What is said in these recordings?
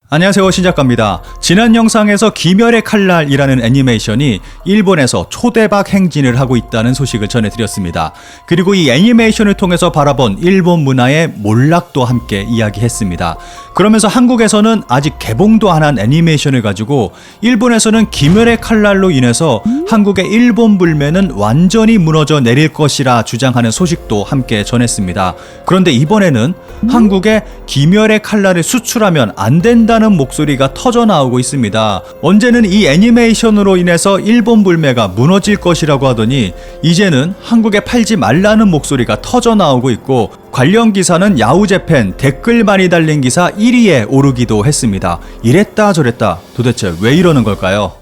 안녕하세요, 신작가입니다. 지난 영상에서 귀멸의 칼날이라는 애니메이션이 일본에서 초대박 행진을 하고 있다는 소식을 전해드렸습니다. 그리고 이 애니메이션을 통해서 바라본 일본 문화의 몰락도 함께 이야기했습니다. 그러면서 한국에서는 아직 개봉도 안 한 애니메이션을 가지고 일본에서는 귀멸의 칼날로 인해서 한국의 일본 불매는 완전히 무너져 내릴 것이라 주장하는 소식도 함께 전했습니다. 그런데 이번에는 한국에 귀멸의 칼날을 수출하면 안 된다는 목소리가 터져 나오고 있습니다. 언제는 이 애니메이션으로 인해서 일본 불매가 무너질 것이라고 하더니 이제는 한국에 팔지 말라는 목소리가 터져 나오고 있고, 관련 기사는 야후재팬 댓글 많이 달린 기사 1위에 오르기도 했습니다. 이랬다 저랬다 도대체 왜 이러는 걸까요?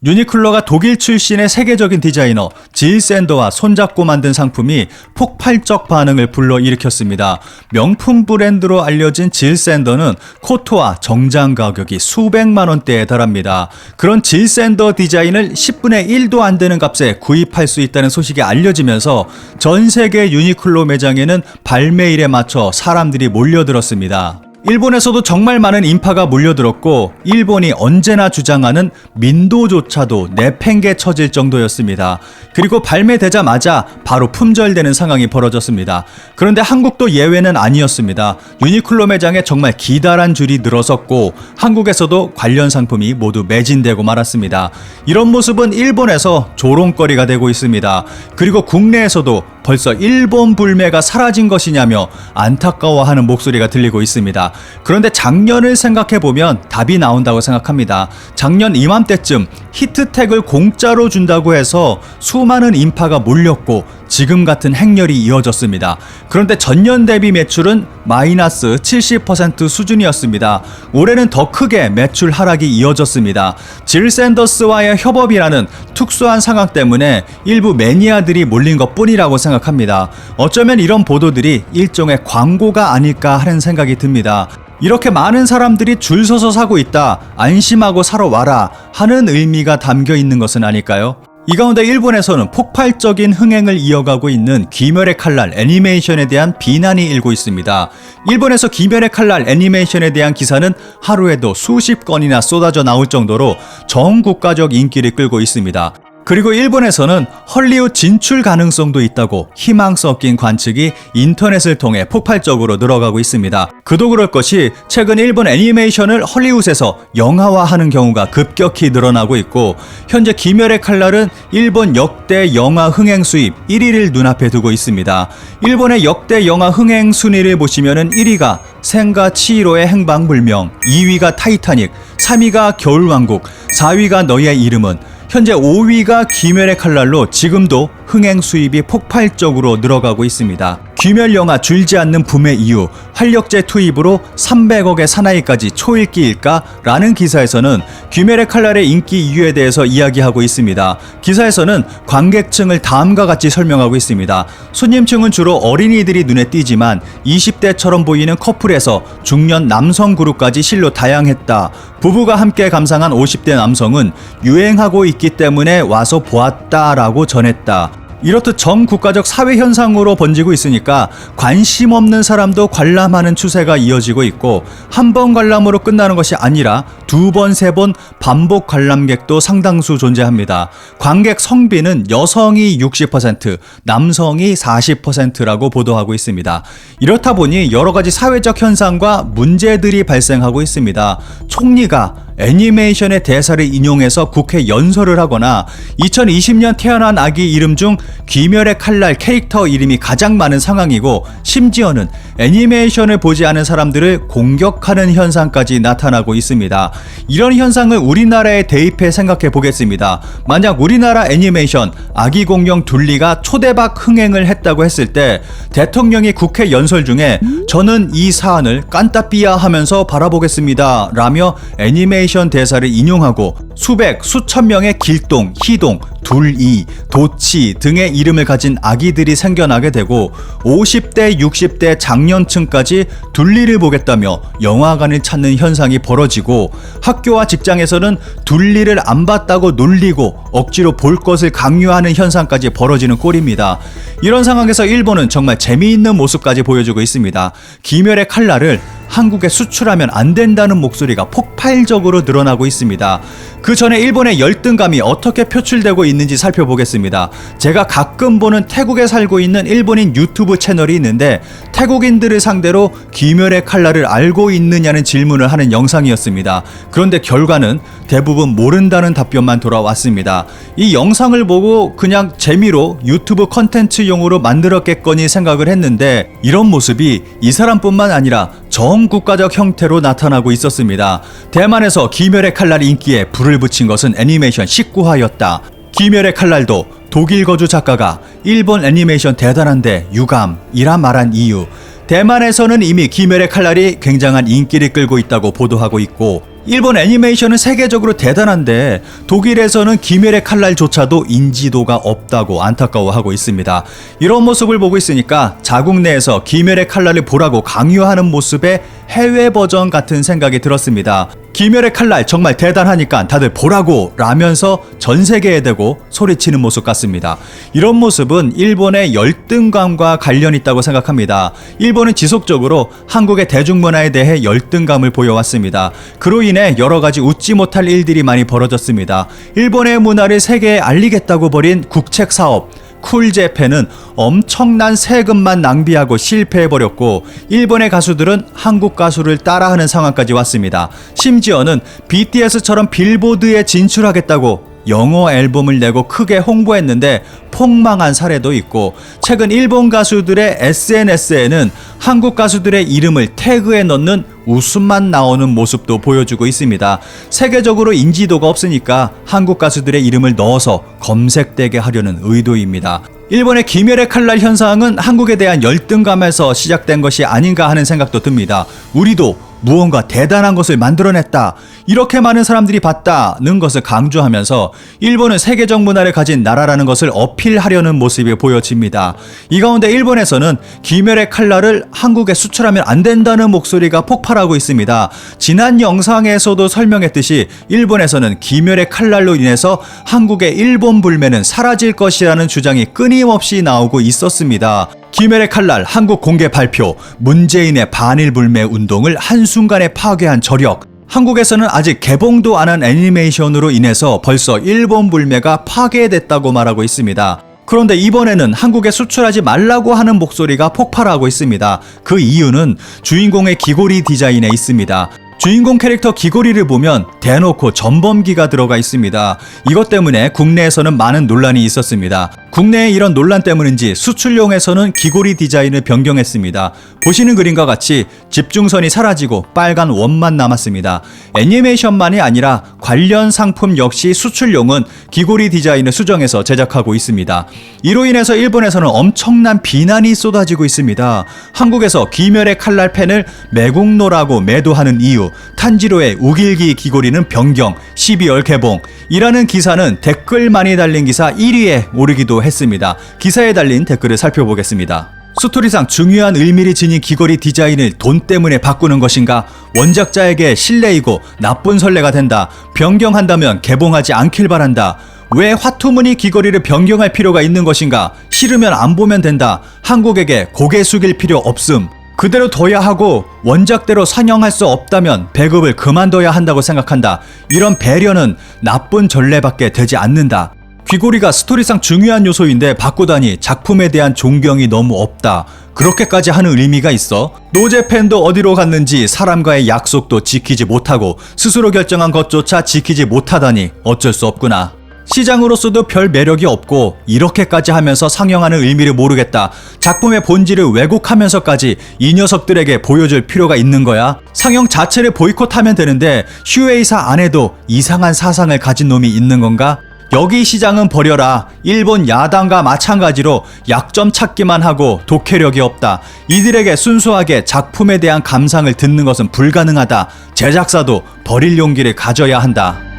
유니클로가 독일 출신의 세계적인 디자이너 질 샌더와 손잡고 만든 상품이 폭발적 반응을 불러일으켰습니다. 명품 브랜드로 알려진 질 샌더는 코트와 정장 가격이 수백만 원대에 달합니다. 그런 질 샌더 디자인을 10분의 1도 안 되는 값에 구입할 수 있다는 소식이 알려지면서 전 세계 유니클로 매장에는 발매일에 맞춰 사람들이 몰려들었습니다. 일본에서도 정말 많은 인파가 몰려들었고, 일본이 언제나 주장하는 민도조차도 내팽개쳐질 정도였습니다. 그리고 발매되자마자 바로 품절되는 상황이 벌어졌습니다. 그런데 한국도 예외는 아니었습니다. 유니클로 매장에 정말 기다란 줄이 늘어섰고, 한국에서도 관련 상품이 모두 매진되고 말았습니다. 이런 모습은 일본에서 조롱거리가 되고 있습니다. 그리고 국내에서도 벌써 일본 불매가 사라진 것이냐며 안타까워하는 목소리가 들리고 있습니다. 그런데 작년을 생각해보면 답이 나온다고 생각합니다. 작년 이맘때쯤 히트텍을 공짜로 준다고 해서 수많은 인파가 몰렸고 지금 같은 행렬이 이어졌습니다. 그런데 전년 대비 매출은 마이너스 70% 수준이었습니다. 올해는 더 크게 매출 하락이 이어졌습니다. 질 샌더스와의 협업이라는 특수한 상황 때문에 일부 매니아들이 몰린 것 뿐이라고 생각합니다. 어쩌면 이런 보도들이 일종의 광고가 아닐까 하는 생각이 듭니다. 이렇게 많은 사람들이 줄 서서 사고 있다, 안심하고 사러 와라 하는 의미가 담겨 있는 것은 아닐까요? 이 가운데 일본에서는 폭발적인 흥행을 이어가고 있는 귀멸의 칼날 애니메이션에 대한 비난이 일고 있습니다. 일본에서 귀멸의 칼날 애니메이션에 대한 기사는 하루에도 수십 건이나 쏟아져 나올 정도로 전 국가적 인기를 끌고 있습니다. 그리고 일본에서는 헐리우드 진출 가능성도 있다고 희망 섞인 관측이 인터넷을 통해 폭발적으로 늘어가고 있습니다. 그도 그럴 것이 최근 일본 애니메이션을 헐리우드에서 영화화하는 경우가 급격히 늘어나고 있고, 현재 귀멸의 칼날은 일본 역대 영화 흥행 수입 1위를 눈앞에 두고 있습니다. 일본의 역대 영화 흥행 순위를 보시면은 1위가 생가 치히로의 행방불명, 2위가 타이타닉, 3위가 겨울왕국, 4위가 너의 이름은, 현재 5위가 귀멸의 칼날로 지금도 흥행 수입이 폭발적으로 늘어가고 있습니다. 귀멸 영화 줄지 않는 붐의 이유, 활력제 투입으로 300억의 사나이까지 초읽기일까? 라는 기사에서는 귀멸의 칼날의 인기 이유에 대해서 이야기하고 있습니다. 기사에서는 관객층을 다음과 같이 설명하고 있습니다. 손님층은 주로 어린이들이 눈에 띄지만 20대처럼 보이는 커플에서 중년 남성 그룹까지 실로 다양했다. 부부가 함께 감상한 50대 남성은 유행하고 있기 때문에 와서 보았다라고 전했다. 이렇듯 전 국가적 사회 현상으로 번지고 있으니까 관심 없는 사람도 관람하는 추세가 이어지고 있고, 한 번 관람으로 끝나는 것이 아니라 두 번, 세 번 반복 관람객도 상당수 존재합니다. 관객 성비는 여성이 60%, 남성이 40%라고 보도하고 있습니다. 이렇다 보니 여러 가지 사회적 현상과 문제들이 발생하고 있습니다. 총리가 애니메이션의 대사를 인용해서 국회 연설을 하거나 2020년 태어난 아기 이름 중 귀멸의 칼날 캐릭터 이름이 가장 많은 상황이고, 심지어는 애니메이션을 보지 않은 사람들을 공격하는 현상까지 나타나고 있습니다. 이런 현상을 우리나라에 대입해 생각해 보겠습니다. 만약 우리나라 애니메이션 아기 공룡 둘리가 초대박 흥행을 했다고 했을 때 대통령이 국회 연설 중에 저는 이 사안을 깐따삐아 하면서 바라보겠습니다 라며 애니메이션 대사를 인용하고 수백, 수천 명의 길동, 희동, 둘이, 도치 등의 이름을 가진 아기들이 생겨나게 되고 50대, 60대 장년층까지 둘리를 보겠다며 영화관을 찾는 현상이 벌어지고, 학교와 직장에서는 둘리를 안 봤다고 놀리고 억지로 볼 것을 강요하는 현상까지 벌어지는 꼴입니다. 이런 상황에서 일본은 정말 재미있는 모습까지 보여주고 있습니다. 귀멸의 칼날을 한국에 수출하면 안 된다는 목소리가 폭발적으로 늘어나고 있습니다. 그 전에 일본의 열등감이 어떻게 표출되고 있는지 살펴보겠습니다. 제가 가끔 보는 태국에 살고 있는 일본인 유튜브 채널이 있는데 태국인들을 상대로 귀멸의 칼날을 알고 있느냐는 질문을 하는 영상이었습니다. 그런데 결과는 대부분 모른다는 답변만 돌아왔습니다. 이 영상을 보고 그냥 재미로 유튜브 컨텐츠용으로 만들었겠거니 생각을 했는데 이런 모습이 이 사람뿐만 아니라 전 국가적 형태로 나타나고 있었습니다. 대만에서 귀멸의 칼날 인기에 불을 붙인 것은 애니메이션 19화였다. 귀멸의 칼날도 독일 거주 작가가 일본 애니메이션 대단한데 유감이라 말한 이유. 대만에서는 이미 귀멸의 칼날이 굉장한 인기를 끌고 있다고 보도하고 있고 일본 애니메이션은 세계적으로 대단한데 독일에서는 귀멸의 칼날조차도 인지도가 없다고 안타까워하고 있습니다. 이런 모습을 보고 있으니까 자국 내에서 귀멸의 칼날을 보라고 강요하는 모습의 해외 버전 같은 생각이 들었습니다. 귀멸의 칼날 정말 대단하니까 다들 보라고 라면서 전 세계에 대고 소리치는 모습 같습니다. 이런 모습은 일본의 열등감과 관련 있다고 생각합니다. 일본은 지속적으로 한국의 대중문화에 대해 열등감을 보여왔습니다. 그로 인해 여러 가지 웃지 못할 일들이 많이 벌어졌습니다. 일본의 문화를 세계에 알리겠다고 벌인 국책 사업 쿨제팬은 엄청난 세금만 낭비하고 실패해버렸고 일본의 가수들은 한국 가수를 따라하는 상황까지 왔습니다. 심지어는 BTS처럼 빌보드에 진출하겠다고 영어 앨범을 내고 크게 홍보했는데 폭망한 사례도 있고 최근 일본 가수들의 SNS에는 한국 가수들의 이름을 태그에 넣는 웃음만 나오는 모습도 보여주고 있습니다. 세계적으로 인지도가 없으니까 한국 가수들의 이름을 넣어서 검색되게 하려는 의도입니다. 일본의 귀멸의 칼날 현상은 한국에 대한 열등감에서 시작된 것이 아닌가 하는 생각도 듭니다. 우리도 무언가 대단한 것을 만들어냈다. 이렇게 많은 사람들이 봤다는 것을 강조하면서 일본은 세계적 문화를 가진 나라라는 것을 어필하려는 모습이 보여집니다. 이 가운데 일본에서는 귀멸의 칼날을 한국에 수출하면 안 된다는 목소리가 폭발하고 있습니다. 지난 영상에서도 설명했듯이 일본에서는 귀멸의 칼날로 인해서 한국의 일본 불매는 사라질 것이라는 주장이 끊임없이 나오고 있었습니다. 귀멸의 칼날 한국 공개 발표, 문재인의 반일 불매 운동을 한순간에 파괴한 저력. 한국에서는 아직 개봉도 안 한 애니메이션으로 인해서 벌써 일본 불매가 파괴됐다고 말하고 있습니다. 그런데 이번에는 한국에 수출하지 말라고 하는 목소리가 폭발하고 있습니다. 그 이유는 주인공의 귀고리 디자인에 있습니다. 주인공 캐릭터 귀고리를 보면 대놓고 전범기가 들어가 있습니다. 이것 때문에 국내에서는 많은 논란이 있었습니다. 국내의 이런 논란 때문인지 수출용에서는 귀고리 디자인을 변경했습니다. 보시는 그림과 같이 집중선이 사라지고 빨간 원만 남았습니다. 애니메이션만이 아니라 관련 상품 역시 수출용은 귀고리 디자인을 수정해서 제작하고 있습니다. 이로 인해서 일본에서는 엄청난 비난이 쏟아지고 있습니다. 한국에서 귀멸의 칼날 펜을 매국노라고 매도하는 이유, 탄지로의 우길기 귀고리는 변경, 12월 개봉 이라는 기사는 댓글 많이 달린 기사 1위에 오르기도 했습니다. 기사에 달린 댓글을 살펴보겠습니다. 스토리상 중요한 의미를 지닌 귀걸이 디자인을 돈 때문에 바꾸는 것인가? 원작자에게 신뢰이고 나쁜 선례가 된다. 변경한다면 개봉하지 않길 바란다. 왜 화투무늬 귀걸이를 변경할 필요가 있는 것인가? 싫으면 안 보면 된다. 한국에게 고개 숙일 필요 없음. 그대로 둬야 하고 원작대로 상영할 수 없다면 배급을 그만둬야 한다고 생각한다. 이런 배려는 나쁜 전례밖에 되지 않는다. 귀고리가 스토리상 중요한 요소인데 바꾸다니 작품에 대한 존경이 너무 없다. 그렇게까지 하는 의미가 있어? 노제팬도 어디로 갔는지 사람과의 약속도 지키지 못하고 스스로 결정한 것조차 지키지 못하다니 어쩔 수 없구나. 시장으로서도 별 매력이 없고 이렇게까지 하면서 상영하는 의미를 모르겠다. 작품의 본질을 왜곡하면서까지 이 녀석들에게 보여줄 필요가 있는 거야? 상영 자체를 보이콧하면 되는데 슈에이사 안에도 이상한 사상을 가진 놈이 있는 건가? 여기 시장은 버려라. 일본 야당과 마찬가지로 약점 찾기만 하고 독해력이 없다. 이들에게 순수하게 작품에 대한 감상을 듣는 것은 불가능하다. 제작사도 버릴 용기를 가져야 한다.